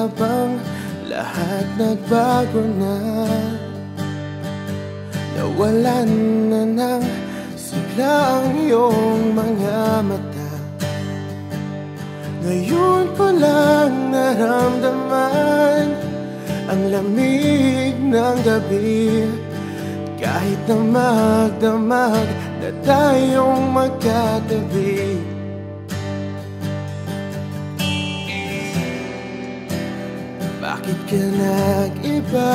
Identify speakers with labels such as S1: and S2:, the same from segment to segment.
S1: bang lahat nagbago na? Nawalan na ng sigla ang iyong mga mata. Ngayon ko lang naramdaman ang lamig ng gabi. Kahit na magdamag na tayong magkatabi, bakit ka nag-iba?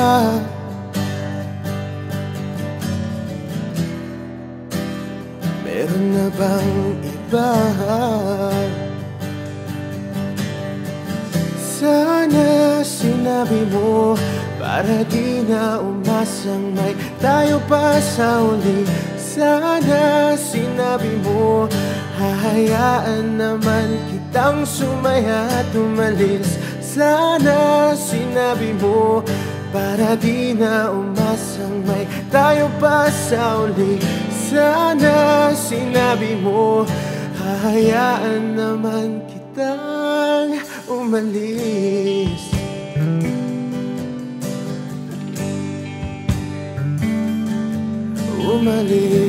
S1: Meron na bang iba? Sana sinabi mo para di na umasang may tayo pa sa uli. Sana sinabi mo hahayaan naman kitang sumaya at umalis. Sana sinabi mo para di na umasang may tayo pa sa uli. Sana sinabi mo hahayaan naman kitang umalis. Umalis.